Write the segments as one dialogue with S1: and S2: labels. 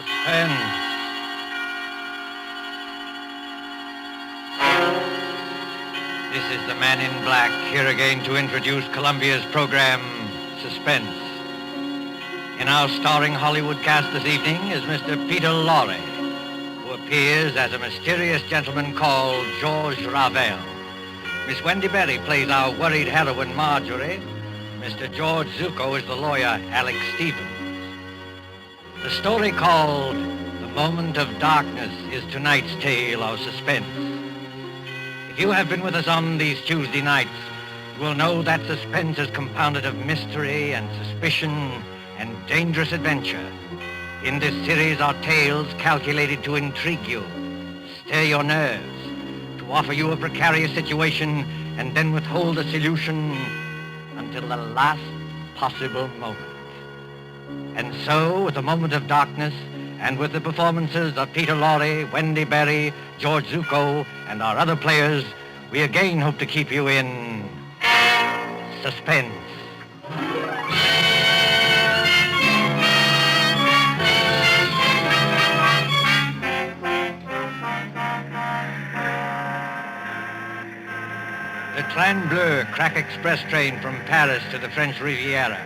S1: Suspense. This is the man in black, here again to introduce Columbia's program, Suspense. In our starring Hollywood cast this evening is Mr. Peter Lorre, who appears as a mysterious gentleman called George Ravel. Miss Wendy Berry plays our worried heroine, Marjorie. Mr. George Zuko is the lawyer, Alex Stevens. The story called The Moment of Darkness is tonight's tale of suspense. If you have been with us on these Tuesday nights, you will know that suspense is compounded of mystery and suspicion and dangerous adventure. In this series are tales calculated to intrigue you, stir your nerves, to offer you a precarious situation and then withhold the solution until the last possible moment. And so, with The Moment of Darkness, and with the performances of Peter Lorre, Wendy Berry, George Zuko, and our other players, we again hope to keep you in suspense. The Train Bleu crack express train from Paris to the French Riviera,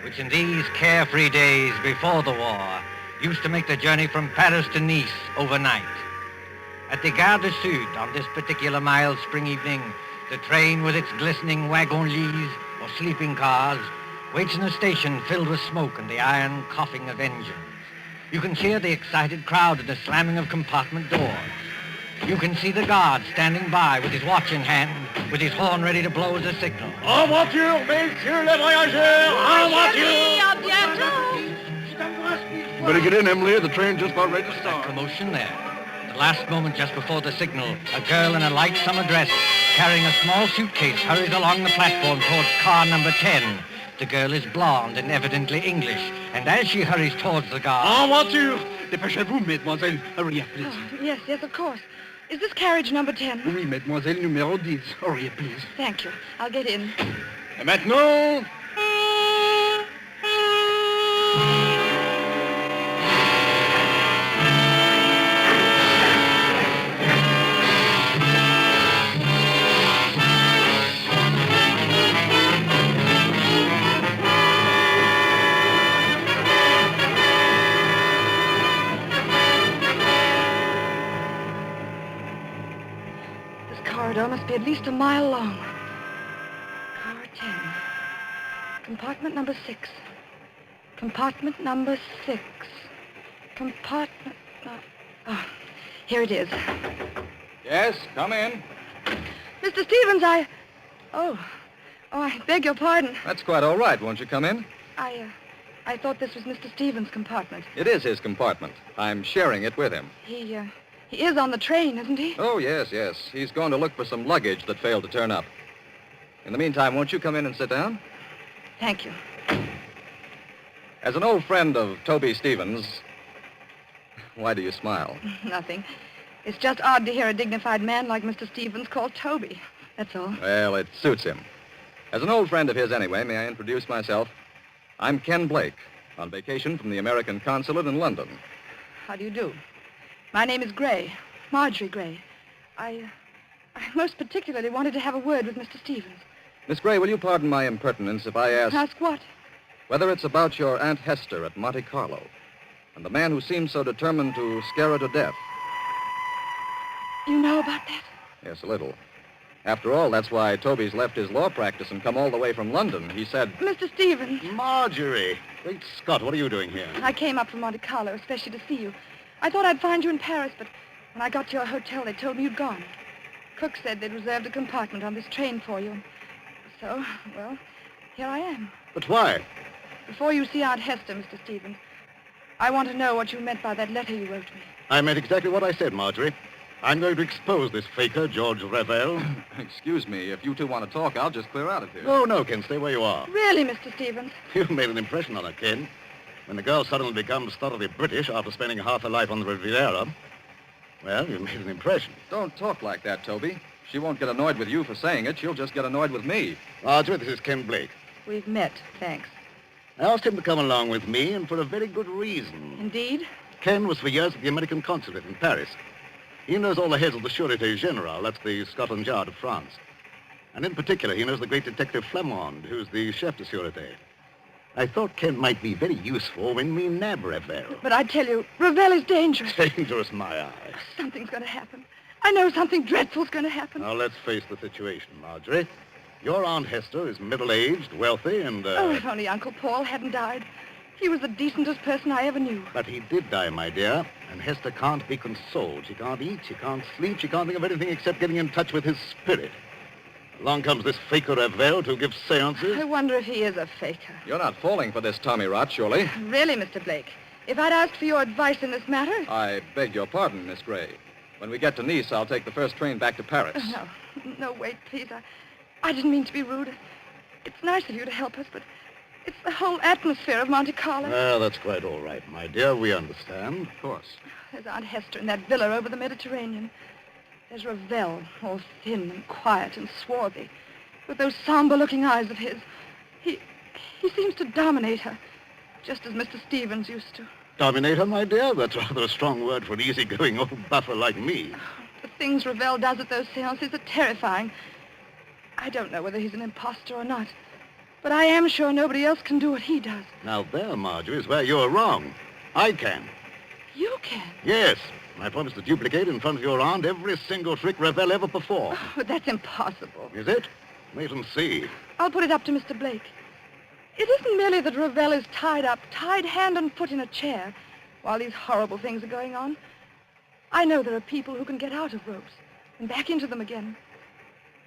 S1: which in these carefree days before the war used to make the journey from Paris to Nice overnight. At the Gare du Sud on this particular mild spring evening, the train with its glistening wagon-lits or sleeping cars waits in a station filled with smoke and the iron coughing of engines. You can hear the excited crowd and the slamming of compartment doors. You can see the guard standing by with his watch in hand, with his horn ready to blow as a signal.
S2: En voiture, messieurs les voyageurs! En voiture! Better get in, Emily. The train just about ready to
S1: That
S2: start.
S1: commotion there. The last moment just before the signal, a girl in a light summer dress, carrying a small suitcase, hurries along the platform towards car number 10. The girl is blonde and evidently English, and as she hurries towards the guard...
S2: En voiture! Dépêchez-vous, mademoiselle. Hurry up, please.
S3: Oh, yes, of course. Is this carriage number 10?
S2: Oui, mademoiselle, numéro 10. Hurry up, please.
S3: Thank you. I'll get in.
S2: Et maintenant...
S3: Must be at least a mile long. Car 10. Compartment number 6. Compartment number 6. Compartment... Oh, here it is.
S2: Yes, come in.
S3: Mr. Stevens, Oh, I beg your pardon.
S4: That's quite all right. Won't you come in?
S3: I thought this was Mr. Stevens' compartment.
S4: It is his compartment. I'm sharing it with him.
S3: He is on the train, isn't he?
S4: Oh, yes. He's going to look for some luggage that failed to turn up. In the meantime, won't you come in and sit down?
S3: Thank you.
S4: As an old friend of Toby Stevens... Why do you smile?
S3: Nothing. It's just odd to hear a dignified man like Mr. Stevens called Toby. That's all.
S4: Well, it suits him. As an old friend of his anyway, may I introduce myself? I'm Ken Blake, on vacation from the American consulate in London.
S3: How do you do? My name is Gray, Marjorie Gray. I most particularly wanted to have a word with Mr. Stevens.
S4: Miss Gray, will you pardon my impertinence if I ask...
S3: Ask what?
S4: Whether it's about your Aunt Hester at Monte Carlo and the man who seemed so determined to scare her to death.
S3: You know about that?
S4: Yes, a little. After all, that's why Toby's left his law practice and come all the way from London. He said...
S3: Mr. Stevens.
S2: Marjorie. Great Scott, what are you doing here?
S3: I came up from Monte Carlo, especially to see you. I thought I'd find you in Paris, but when I got to your hotel, they told me you'd gone. Cook said they'd reserved a compartment on this train for you. So, well, here I am.
S2: But why?
S3: Before you see Aunt Hester, Mr. Stevens, I want to know what you meant by that letter you wrote me.
S2: I meant exactly what I said, Marjorie. I'm going to expose this faker, George Ravel.
S4: Excuse me, if you two want to talk, I'll just clear out of here.
S2: No, Ken, stay where you are.
S3: Really, Mr. Stevens?
S2: You've made an impression on her, Ken. When the girl suddenly becomes thoroughly British after spending half her life on the Riviera, well, you've made an impression.
S4: Don't talk like that, Toby. She won't get annoyed with you for saying it. She'll just get annoyed with me.
S2: Marjorie, this is Ken Blake.
S3: We've met, thanks.
S2: I asked him to come along with me, and for a very good reason.
S3: Indeed?
S2: Ken was for years at the American consulate in Paris. He knows all the heads of the Sûreté Générale, that's the Scotland Yard of France. And in particular, he knows the great detective Flamand, who's the chef de Sûreté. I thought Ken might be very useful when we nab Ravel.
S3: But I tell you, Ravel is dangerous.
S2: Dangerous, my eye.
S3: Something's going to happen. I know something dreadful's going to happen.
S2: Now, let's face the situation, Marjorie. Your Aunt Hester is middle-aged, wealthy, and,
S3: Oh, if only Uncle Paul hadn't died. He was the decentest person I ever knew.
S2: But he did die, my dear, and Hester can't be consoled. She can't eat, she can't sleep, she can't think of anything except getting in touch with his spirit. Along comes this faker Ravel to give seances.
S3: I wonder if he is a faker.
S4: You're not falling for this Tommy rot, surely?
S3: Really, Mr. Blake, if I'd asked for your advice in this matter...
S4: I beg your pardon, Miss Gray. When we get to Nice, I'll take the first train back to Paris.
S3: No, wait, please. I didn't mean to be rude. It's nice of you to help us, but it's the whole atmosphere of Monte Carlo.
S2: Well, that's quite all right, my dear. We understand.
S4: Of course.
S3: There's Aunt Hester in that villa over the Mediterranean. There's Ravel, all thin and quiet and swarthy, with those somber-looking eyes of his. He seems to dominate her, just as Mr. Stevens used to.
S2: Dominate her, my dear? That's rather a strong word for an easy-going old buffer like me.
S3: The things Ravel does at those seances are terrifying. I don't know whether he's an imposter or not, but I am sure nobody else can do what he does.
S2: Now there, Marjorie, is where you're wrong. I can.
S3: You can?
S2: Yes. I promise to duplicate in front of your aunt every single trick Ravel ever performed.
S3: Oh, but that's impossible.
S2: Is it? Wait and see.
S3: I'll put it up to Mr. Blake. It isn't merely that Ravel is tied up, tied hand and foot in a chair, while these horrible things are going on. I know there are people who can get out of ropes and back into them again.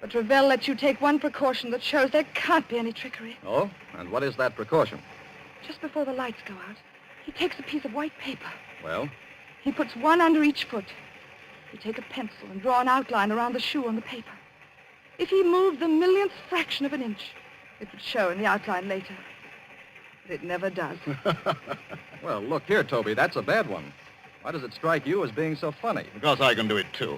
S3: But Ravel lets you take one precaution that shows there can't be any trickery.
S4: Oh? And what is that precaution?
S3: Just before the lights go out, he takes a piece of white paper.
S4: Well?
S3: He puts one under each foot. You take a pencil and draw an outline around the shoe on the paper. If he moved the millionth fraction of an inch, it would show in the outline later. But it never does.
S4: Well, look here, Toby, that's a bad one. Why does it strike you as being so funny?
S2: Because I can do it, too.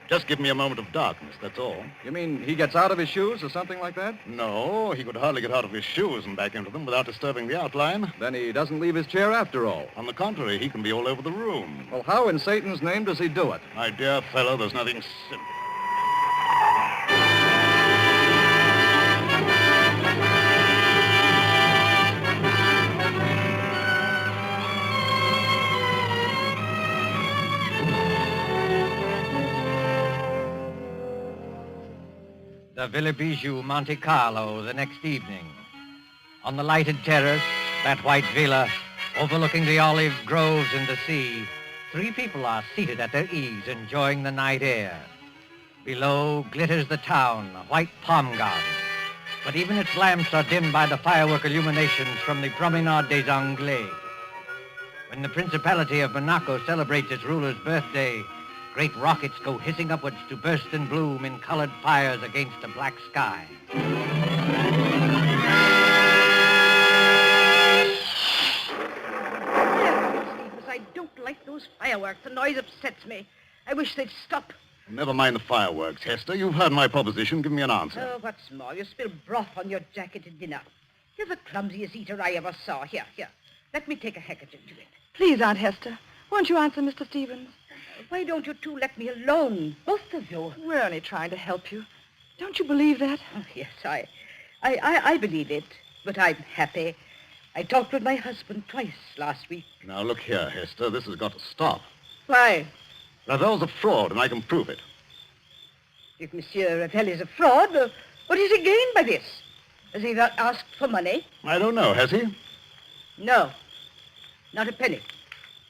S2: Just give me a moment of darkness, that's all.
S4: You mean he gets out of his shoes or something like that?
S2: No, he could hardly get out of his shoes and back into them without disturbing the outline.
S4: Then he doesn't leave his chair after all.
S2: On the contrary, he can be all over the room.
S4: Well, how in Satan's name does he do it?
S2: My dear fellow, there's nothing simple.
S1: The Villa Bijou, Monte Carlo, the next evening. On the lighted terrace, that white villa, overlooking the olive groves and the sea, three people are seated at their ease, enjoying the night air. Below glitters the town, a white palm garden. But even its lamps are dimmed by the firework illuminations from the Promenade des Anglais. When the Principality of Monaco celebrates its ruler's birthday, great rockets go hissing upwards to burst and bloom in colored fires against a black sky.
S5: I don't like those fireworks. The noise upsets me. I wish they'd stop.
S2: Never mind the fireworks, Hester. You've heard my proposition. Give me an answer.
S5: Oh, what's more, you spill broth on your jacket at dinner. You're the clumsiest eater I ever saw. Here. Let me take a handkerchief to it.
S3: Please, Aunt Hester, won't you answer Mr. Stevens?
S5: Why don't you two let me alone, both of you?
S3: We're only trying to help you. Don't you believe that?
S5: Oh, yes, I believe it, but I'm happy. I talked with my husband twice last week.
S2: Now, look here, Hester. This has got to stop.
S5: Why?
S2: Ravel's a fraud, and I can prove it.
S5: If Monsieur Ravel is a fraud, what does he gain by this? Has he not asked for money?
S2: I don't know, has he?
S5: No, not a penny.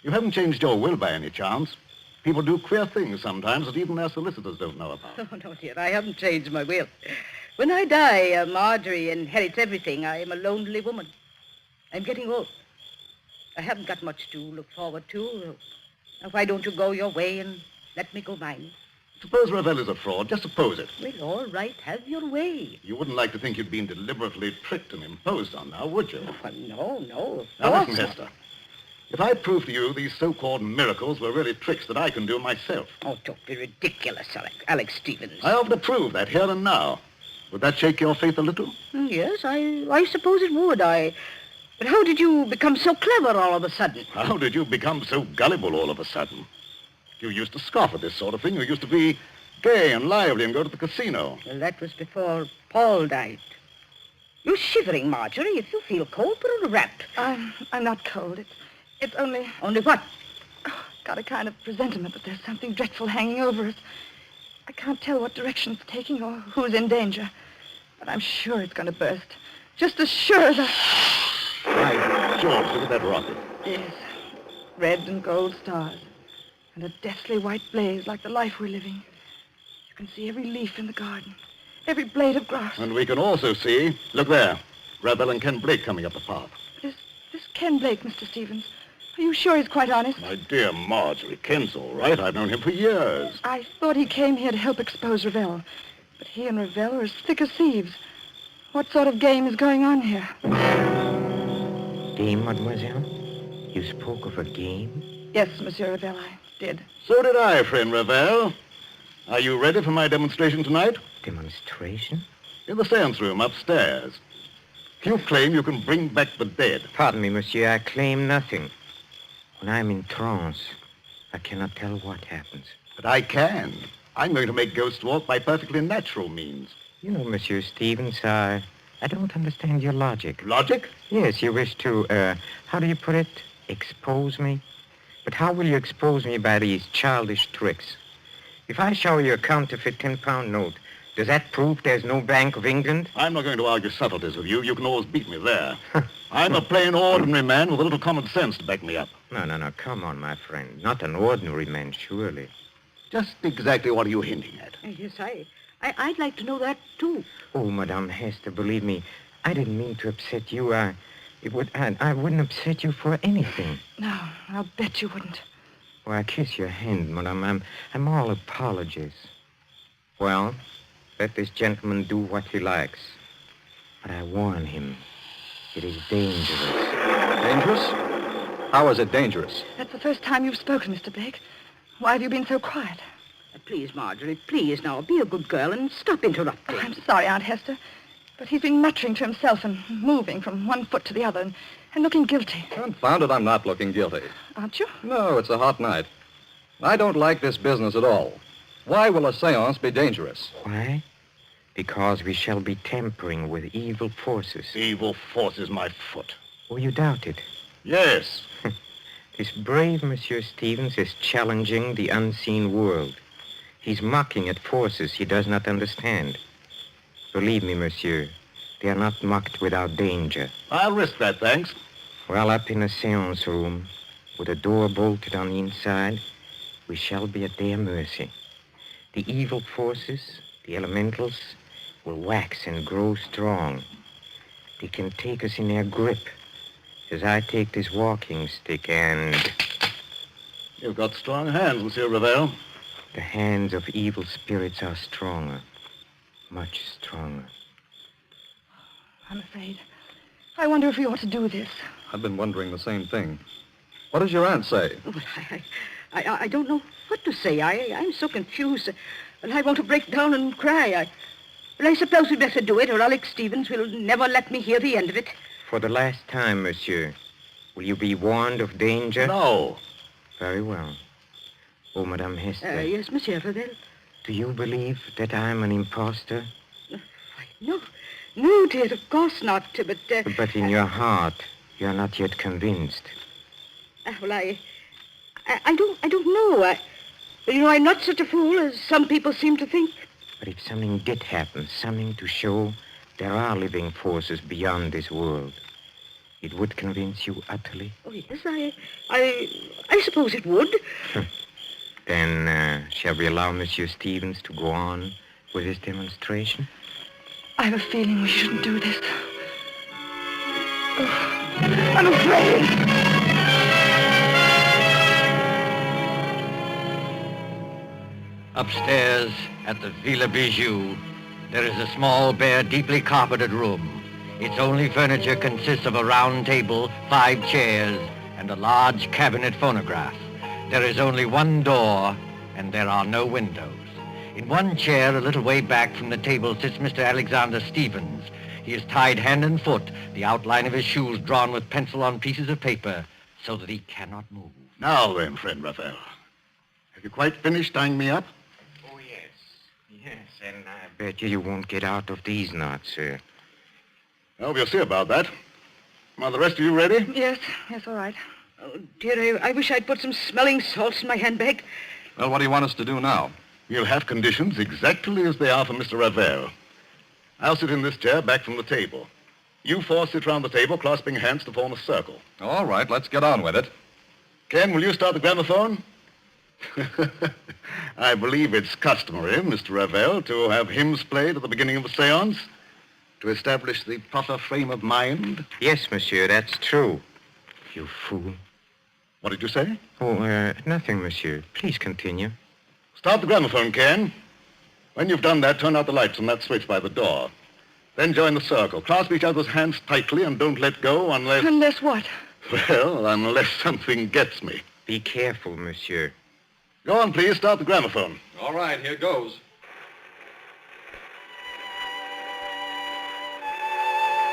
S2: You haven't changed your will by any chance. People do queer things sometimes that even their solicitors don't know about.
S5: Oh, no, dear, I haven't changed my will. When I die, Marjorie inherits everything. I am a lonely woman. I'm getting old. I haven't got much to look forward to. Now, why don't you go your way and let me go mine?
S2: Suppose Ravel is a fraud. Just suppose it.
S5: Well, all right, have your way.
S2: You wouldn't like to think you'd been deliberately tricked and imposed on now, would you?
S5: Oh, no.
S2: Now, listen, Hester. If I prove to you these so-called miracles were really tricks that I can do myself.
S5: Oh, don't be ridiculous, Alex Stevens.
S2: I offer to prove that here and now. Would that shake your faith a little?
S5: Yes, I suppose it would. I But how did you become so clever all of a sudden?
S2: How did you become so gullible all of a sudden? You used to scoff at this sort of thing. You used to be gay and lively and go to the casino.
S5: Well, that was before Paul died. You're shivering, Marjorie. If you feel cold, put on a wrap.
S3: I'm not cold. It's only...
S5: Only what?
S3: Got a kind of presentiment that there's something dreadful hanging over us. I can't tell what direction it's taking or who's in danger. But I'm sure it's going to burst. Just as sure as I...
S2: By George, look at that rocket.
S3: Yes. Red and gold stars. And a deathly white blaze like the life we're living. You can see every leaf in the garden. Every blade of grass.
S2: And we can also see, look there, Rebel and Ken Blake coming up the path.
S3: This Ken Blake, Mr. Stevens. Are you sure he's quite honest?
S2: My dear Marjorie, Ken's all right. I've known him for years.
S3: I thought he came here to help expose Ravel. But he and Ravel are as thick as thieves. What sort of game is going on here?
S6: Game, mademoiselle? You spoke of a game?
S3: Yes, Monsieur Ravel, I did.
S2: So did I, friend Ravel. Are you ready for my demonstration tonight?
S6: Demonstration?
S2: In the seance room upstairs. You claim you can bring back the dead.
S6: Pardon me, monsieur, I claim nothing. When I'm in trance, I cannot tell what happens.
S2: But I can. I'm going to make ghosts walk by perfectly natural means.
S6: You know, Monsieur Stevens, I don't understand your logic.
S2: Logic?
S6: Yes, you wish to, how do you put it? Expose me? But how will you expose me by these childish tricks? If I show you a counterfeit 10-pound note, does that prove there's no Bank of England?
S2: I'm not going to argue subtleties with you. You can always beat me there. I'm a plain, ordinary man with a little common sense to back me up.
S6: No, come on, my friend. Not an ordinary man, surely.
S2: Just exactly what are you hinting at?
S5: Yes, I'd like to know that, too.
S6: Oh, Madame Hester, believe me, I didn't mean to upset you. I wouldn't upset you for anything.
S3: No, I'll bet you wouldn't.
S6: Well, I kiss your hand, Madame. I'm all apologies. Well, let this gentleman do what he likes. But I warn him, it is dangerous.
S4: Dangerous? How is it dangerous?
S3: That's the first time you've spoken, Mr. Blake. Why have you been so quiet?
S5: Please, Marjorie, please now, be a good girl and stop interrupting.
S3: Oh, I'm sorry, Aunt Hester, but he's been muttering to himself and moving from one foot to the other and looking guilty.
S4: Confound it, I'm not looking guilty.
S3: Aren't you?
S4: No, it's a hot night. I don't like this business at all. Why will a seance be dangerous?
S6: Why? Because we shall be tampering with evil forces.
S2: Evil forces, my foot.
S6: Oh, you doubt it?
S2: Yes.
S6: This brave Monsieur Stevens is challenging the unseen world. He's mocking at forces he does not understand. Believe me, monsieur, they are not mocked without danger.
S2: I'll risk that, thanks.
S6: Well, up in a seance room, with a door bolted on the inside, we shall be at their mercy. The evil forces, the elementals, will wax and grow strong. They can take us in their grip, as I take this walking stick and...
S2: You've got strong hands, Monsieur Ravel.
S6: The hands of evil spirits are stronger, much stronger.
S3: I'm afraid. I wonder if we ought to do this.
S4: I've been wondering the same thing. What does your aunt say?
S5: Oh, I don't know what to say. I'm so confused. Well, I want to break down and cry. I suppose we'd better do it, or Alex Stevens will never let me hear the end of it.
S6: For the last time, monsieur, will you be warned of danger?
S2: No.
S6: Very well. Oh, Madame Hester.
S5: Yes, Monsieur Ravel.
S6: Do you believe that I'm an impostor?
S5: No, dear, of course not, but...
S6: But in your heart, you're not yet convinced.
S5: Well, I don't know. I'm not such a fool as some people seem to think.
S6: But if something did happen, something to show there are living forces beyond this world, it would convince you utterly?
S5: Oh, yes, I suppose it would.
S6: Then, shall we allow Monsieur Stevens to go on with his demonstration?
S3: I have a feeling we shouldn't do this. Oh, I'm afraid.
S1: Upstairs at the Villa Bijou, there is a small, bare, deeply carpeted room. Its only furniture consists of a round table, 5 chairs, and a large cabinet phonograph. There is only one door, and there are no windows. In one chair, a little way back from the table, sits Mr. Alexander Stevens. He is tied hand and foot, the outline of his shoes drawn with pencil on pieces of paper, so that he cannot move.
S2: Now then, friend Raphael. Have you quite finished tying me up?
S6: Oh, yes. Yes, and I bet you won't get out of these knots, sir.
S2: Well, we'll see about that. Are the rest of you ready?
S3: Yes, all right.
S5: Oh, dear, I wish I'd put some smelling salts in my handbag.
S4: Well, what do you want us to do now?
S2: We'll have conditions exactly as they are for Mr. Ravel. I'll sit in this chair back from the table. You four sit round the table, clasping hands to form a circle.
S4: All right, let's get on with it.
S2: Ken, will you start the gramophone? I believe it's customary, Mr. Ravel, to have hymns played at the beginning of a seance to establish the proper frame of mind.
S6: Yes, monsieur, that's true. You fool.
S2: What did you say?
S6: Oh, nothing, monsieur. Please continue.
S2: Start the gramophone, Ken. When you've done that, turn out the lights on that switch by the door. Then join the circle. Clasp each other's hands tightly and don't let go unless...
S3: Unless what?
S2: Well, unless something gets me.
S6: Be careful, monsieur.
S2: Go on, please. Start the gramophone.
S4: All right, here goes.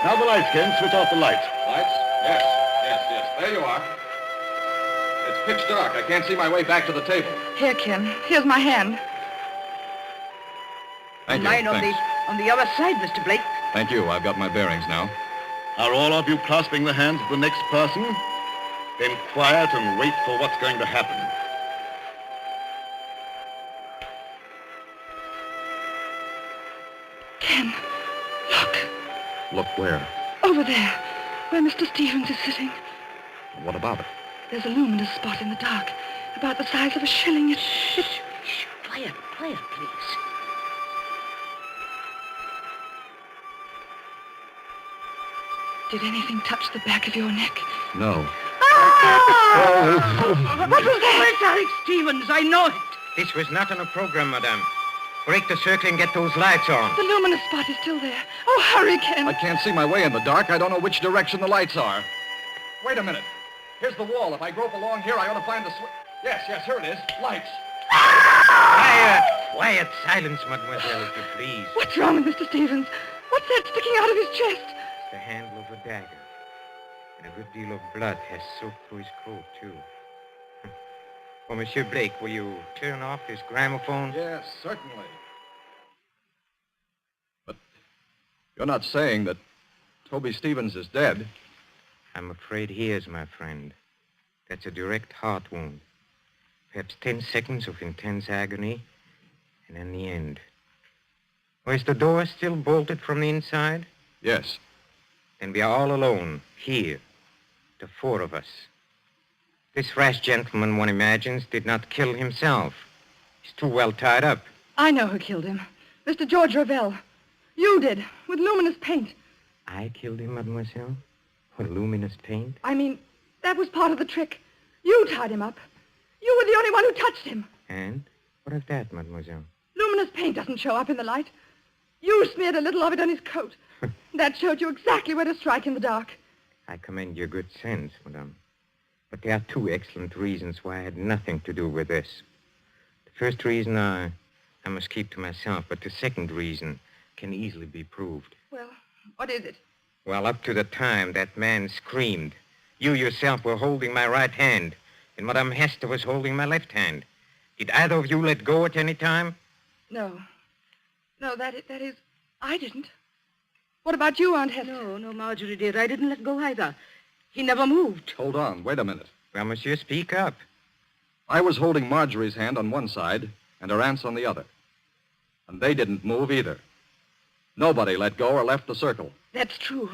S2: Now the lights, Ken. Switch off the lights.
S4: Lights? Yes. There you are. It's pitch dark. I can't see my way back to the table.
S3: Here, Ken. Here's my hand.
S4: Thank you.
S5: Mine
S4: Thanks.
S5: on the other side, Mr. Blake.
S4: Thank you. I've got my bearings now.
S2: Are all of you clasping the hands of the next person? Then quiet and wait for what's going to happen.
S3: Ken, look.
S4: Look where?
S3: Over there, where Mr. Stevens is sitting.
S4: What about it?
S3: There's a luminous spot in the dark, about the size of a shilling.
S5: Shh. Quiet, please.
S3: Did anything touch the back of your neck?
S4: No.
S3: What was that?
S5: It's Eric Stevens. I know it.
S6: This was not on a program, madame. Break the circle and get those lights on.
S3: The luminous spot is still there. Oh, hurry, Ken.
S4: I can't see my way in the dark. I don't know which direction the lights are. Wait a minute. Here's the wall. If I grope along here, I ought to find the switch. Yes, here it is. Lights.
S6: Quiet. Silence, mademoiselle, if you please.
S3: What's wrong with Mr. Stevens? What's that sticking out of his chest?
S6: It's the handle of a dagger. And a good deal of blood has soaked through his coat, too. Oh, Monsieur Blake, will you turn off this gramophone?
S4: Yes, certainly. But you're not saying that Toby Stevens is dead?
S6: I'm afraid he is, my friend. That's a direct heart wound. Perhaps 10 seconds of intense agony, and then the end. Oh, is the door still bolted from the inside?
S4: Yes.
S6: Then we are all alone, here, the four of us. This rash gentleman, one imagines, did not kill himself. He's too well tied up.
S3: I know who killed him. Mr. George Ravel. You did, with luminous paint.
S6: I killed him, mademoiselle? With luminous paint?
S3: I mean, that was part of the trick. You tied him up. You were the only one who touched him.
S6: And? What of that, mademoiselle?
S3: Luminous paint doesn't show up in the light. You smeared a little of it on his coat. That showed you exactly where to strike in the dark.
S6: I commend your good sense, madame. But there are two excellent reasons why I had nothing to do with this. The first reason I must keep to myself, but the second reason can easily be proved.
S3: Well, what is it?
S6: Well, up to the time that man screamed, you yourself were holding my right hand, and Madame Hester was holding my left hand. Did either of you let go at any time?
S3: No. No, that is, I didn't. What about you, Aunt Hester?
S5: No, Marjorie, dear. I didn't let go either. He never moved.
S4: Hold on. Wait a minute.
S6: Well, monsieur, speak up.
S4: I was holding Marjorie's hand on one side and her aunt's on the other. And they didn't move either. Nobody let go or left the circle.
S3: That's true.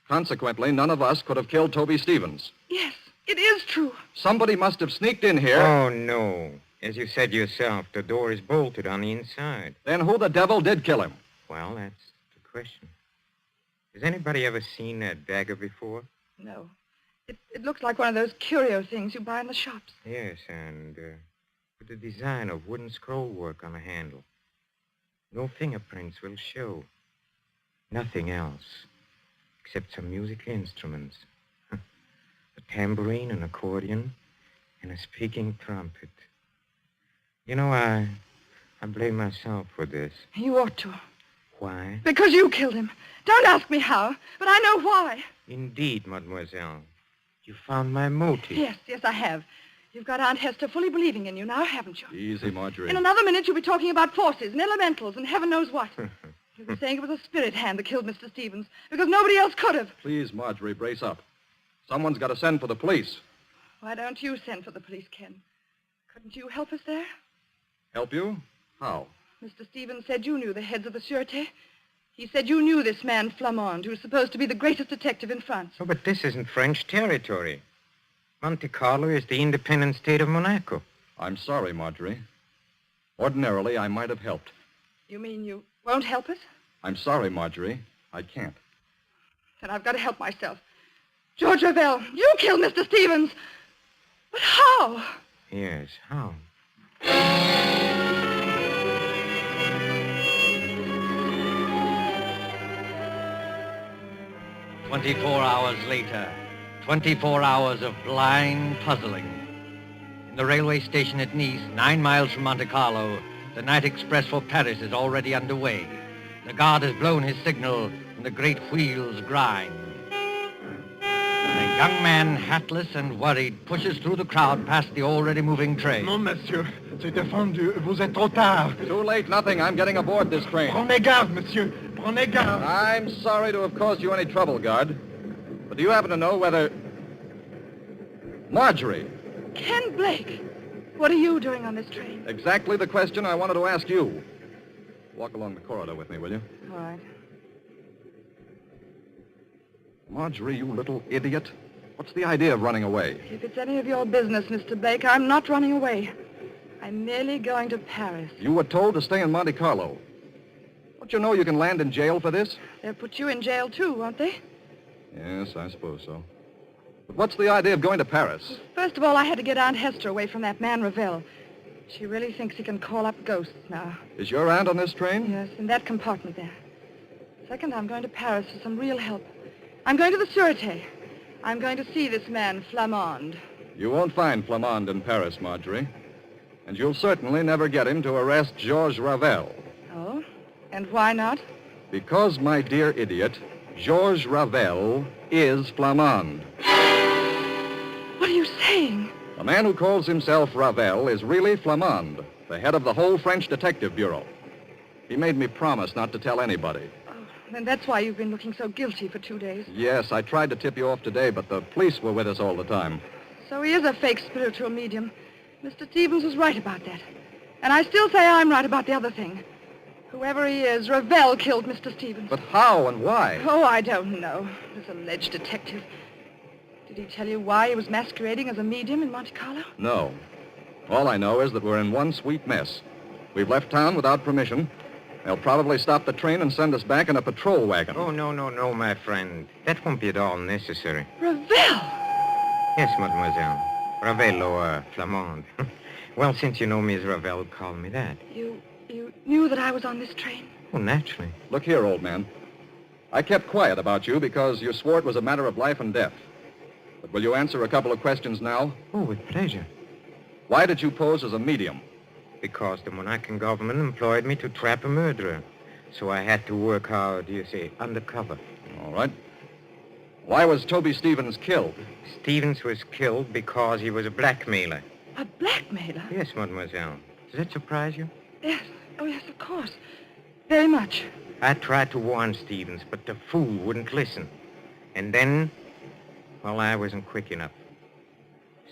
S4: Consequently, none of us could have killed Toby Stevens.
S3: Yes, it is true.
S4: Somebody must have sneaked in here.
S6: Oh, no. As you said yourself, the door is bolted on the inside.
S4: Then who the devil did kill him?
S6: Well, that's the question. Has anybody ever seen a dagger before?
S3: No. It looks like one of those curio things you buy in the shops.
S6: Yes, and with a design of wooden scroll work on the handle. No fingerprints will show. Nothing else, except some musical instruments. A tambourine, an accordion, and a speaking trumpet. You know, I blame myself for this.
S3: You ought to.
S6: Why?
S3: Because you killed him. Don't ask me how, but I know why.
S6: Indeed, mademoiselle. You found my motive.
S3: Yes, I have. You've got Aunt Hester fully believing in you now, haven't you?
S4: Easy, Marjorie.
S3: In another minute, you'll be talking about forces and elementals and heaven knows what. You'll be saying it was a spirit hand that killed Mr. Stevens because nobody else could have.
S4: Please, Marjorie, brace up. Someone's got to send for the police.
S3: Why don't you send for the police, Ken? Couldn't you help us there?
S4: Help you? How?
S3: Mr. Stevens said you knew the heads of the Sûreté. He said you knew this man Flamand, who's supposed to be the greatest detective in France.
S6: Oh, but this isn't French territory. Monte Carlo is the independent state of Monaco.
S4: I'm sorry, Marjorie. Ordinarily, I might have helped.
S3: You mean you won't help us?
S4: I'm sorry, Marjorie. I can't.
S3: Then I've got to help myself. George Ravel, you killed Mr. Stevens. But how?
S6: Yes, how?
S1: 24 hours later, 24 hours of blind puzzling. In the railway station at Nice, 9 miles from Monte Carlo, the night express for Paris is already underway. The guard has blown his signal, and the great wheels grind. A young man, hatless and worried, pushes through the crowd past the already moving train.
S7: Non, monsieur. C'est défendu. Vous êtes trop tard.
S4: Too late, nothing. I'm getting aboard this train.
S7: Prenez garde, monsieur. Prenez garde.
S4: I'm sorry to have caused you any trouble, guard. But do you happen to know whether... Marjorie,
S3: Ken Blake, what are you doing on this train?
S4: exactly the question I wanted to ask you. Walk along the corridor with me, will you?
S3: All right.
S4: Marjorie, you little idiot. What's the idea of running away?
S3: If it's any of your business, Mr. Blake, I'm not running away. I'm merely going to Paris.
S4: You were told to stay in Monte Carlo. Don't you know you can land in jail for this?
S3: They'll put you in jail, too, won't they?
S4: Yes, I suppose so. But what's the idea of going to Paris?
S3: First of all, I had to get Aunt Hester away from that man Ravel. She really thinks he can call up ghosts now.
S4: Is your aunt on this train?
S3: Yes, in that compartment there. Second, I'm going to Paris for some real help. I'm going to the Sûreté. I'm going to see this man, Flamand.
S4: You won't find Flamand in Paris, Marjorie. And you'll certainly never get him to arrest Georges Ravel.
S3: Oh? And why not?
S4: Because, my dear idiot, Georges Ravel is Flamand.
S3: What are you saying?
S4: The man who calls himself Ravel is really Flamand, the head of the whole French Detective Bureau. He made me promise not to tell anybody.
S3: Oh, then that's why you've been looking so guilty for 2 days.
S4: Yes, I tried to tip you off today, but the police were with us all the time.
S3: So he is a fake spiritual medium. Mr. Stevens was right about that. And I still say I'm right about the other thing. Whoever he is, Ravel killed Mr. Stevens.
S4: But how and why?
S3: Oh, I don't know. This alleged detective. Did he tell you why he was masquerading as a medium in Monte Carlo?
S4: No. All I know is that we're in one sweet mess. We've left town without permission. They'll probably stop the train and send us back in a patrol wagon.
S6: Oh, no, my friend. That won't be at all necessary.
S3: Ravel!
S6: Yes, mademoiselle. Ravel or Flamand. Well, since you know me as Ravel, call me that.
S3: You knew that I was on this train?
S6: Oh, naturally.
S4: Look here, old man. I kept quiet about you because you swore it was a matter of life and death. But will you answer a couple of questions now?
S6: Oh, with pleasure.
S4: Why did you pose as a medium?
S6: Because the Monacan government employed me to trap a murderer. So I had to work, how do you say, undercover.
S4: All right. Why was Toby Stevens killed?
S6: Stevens was killed because he was a blackmailer.
S3: A blackmailer?
S6: Yes, mademoiselle. Does that surprise you?
S3: Yes. Oh, yes, of course. Very much.
S6: I tried to warn Stevens, but the fool wouldn't listen. And then, well, I wasn't quick enough.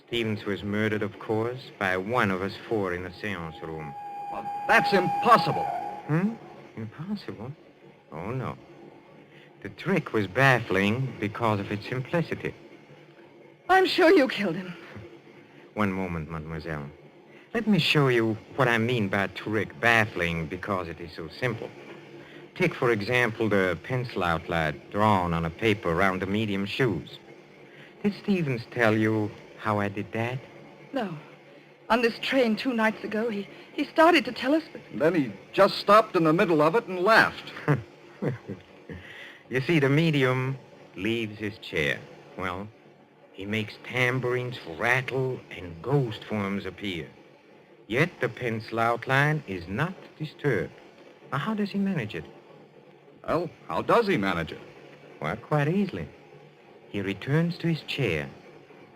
S6: Stevens was murdered, of course, by one of us 4 in the seance room.
S4: Well, that's impossible.
S6: Impossible? Oh, no. The trick was baffling because of its simplicity.
S3: I'm sure you killed him.
S6: One moment, mademoiselle. Let me show you what I mean by trick, baffling because it is so simple. Take, for example, the pencil outline drawn on a paper around the medium's shoes. Did Stevens tell you how I did that?
S3: No. On this train 2 nights ago, he started to tell us, but...
S4: Then he just stopped in the middle of it and laughed.
S6: You see, the medium leaves his chair. Well, he makes tambourines rattle and ghost forms appear. Yet the pencil outline is not disturbed. Now, how does he manage it?
S4: Well, how does he manage it?
S6: Well, quite easily. He returns to his chair.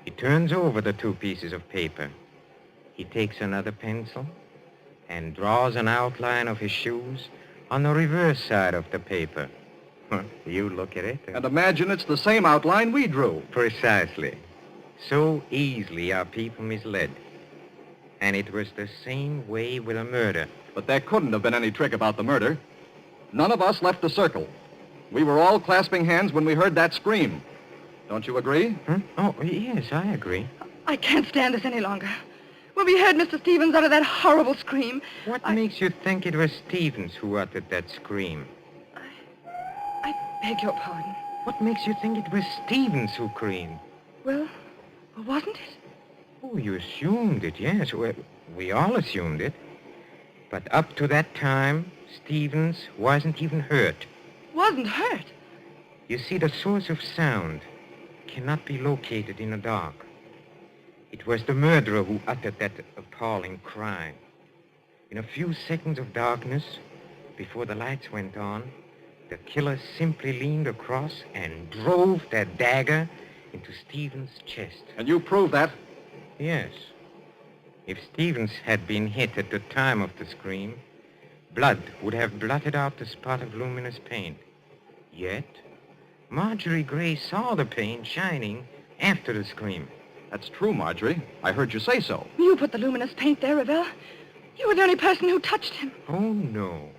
S6: He turns over the 2 pieces of paper. He takes another pencil and draws an outline of his shoes on the reverse side of the paper. You look at it.
S4: And imagine it's the same outline we drew.
S6: Precisely. So easily are people misled. And it was the same way with a murder.
S4: But there couldn't have been any trick about the murder. None of us left the circle. We were all clasping hands when we heard that scream. Don't you agree?
S6: Huh? Oh, yes, I agree.
S3: I can't stand this any longer. When we heard Mr. Stevens utter that horrible scream...
S6: What makes you think it was Stevens who uttered that scream?
S3: I beg your pardon.
S6: What makes you think it was Stevens who screamed?
S3: Well, wasn't it?
S6: Oh, you assumed it, yes. Well, we all assumed it. But up to that time, Stevens wasn't even hurt.
S3: Wasn't hurt?
S6: You see, the source of sound cannot be located in the dark. It was the murderer who uttered that appalling cry. In a few seconds of darkness, before the lights went on, the killer simply leaned across and drove that dagger into Stevens' chest.
S4: And you proved that?
S6: Yes. If Stevens had been hit at the time of the scream, blood would have blotted out the spot of luminous paint. Yet, Marjorie Gray saw the paint shining after the scream.
S4: That's true, Marjorie. I heard you say so.
S3: You put the luminous paint there, Ravel. You were the only person who touched him.
S6: Oh, no.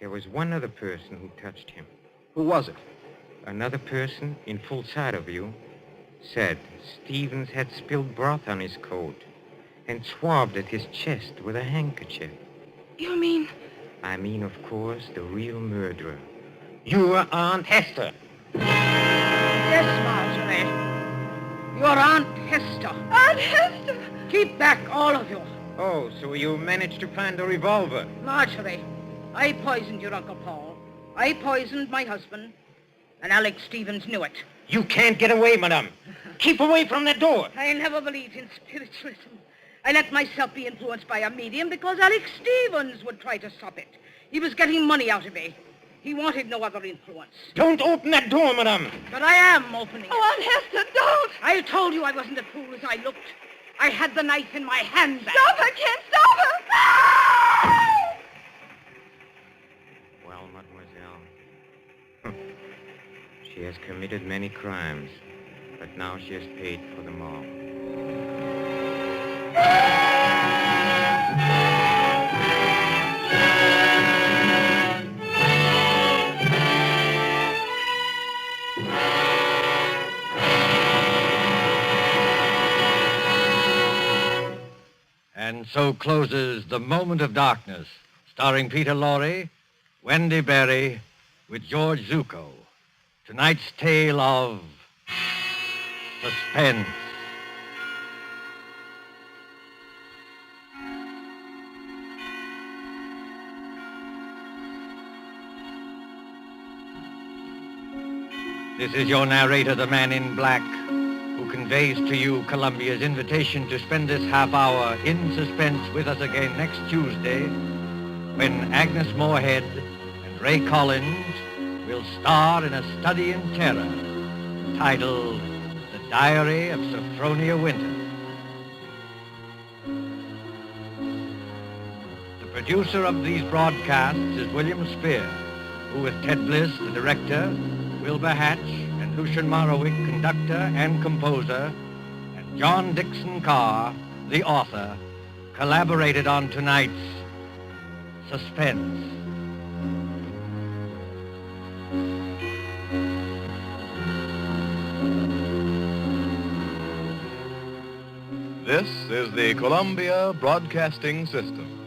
S6: There was one other person who touched him.
S4: Who was it?
S6: Another person, in full sight of you, said Stevens had spilled broth on his coat and swabbed at his chest with a handkerchief.
S3: You mean...
S6: I mean, of course, the real murderer. Your Aunt Hester.
S5: Yes, Marjorie. Your Aunt Hester.
S3: Aunt Hester!
S5: Keep back, all of you.
S6: Oh, so you managed to find a revolver?
S5: Marjorie, I poisoned your Uncle Paul. I poisoned my husband, and Alex Stevens knew it.
S6: You can't get away, madame. Keep away from that door.
S5: I never believed in spiritualism. I let myself be influenced by a medium because Alex Stevens would try to stop it. He was getting money out of me. He wanted no other influence.
S6: Don't open that door, madame.
S5: But I am opening it.
S3: Oh, Aunt Hester, don't!
S5: I told you I wasn't as fool as I looked. I had the knife in my hand.
S3: Stop her, Ken! Stop her! Ah!
S6: Well, mademoiselle, she has committed many crimes, but now she has paid for them all.
S1: And so closes The Moment of Darkness, starring Peter Lorre, Wendy Berry, with George Zucco. Tonight's tale of Suspense. This is your narrator, the man in black, who conveys to you Columbia's invitation to spend this half hour in suspense with us again next Tuesday, when Agnes Moorehead and Ray Collins will star in a study in terror titled The Diary of Sophronia Winter. The producer of these broadcasts is William Spear, who with Ted Bliss, the director, Wilbur Hatch, and Lucian Morowick, conductor and composer, and John Dixon Carr, the author, collaborated on tonight's Suspense.
S8: This is the Columbia Broadcasting System.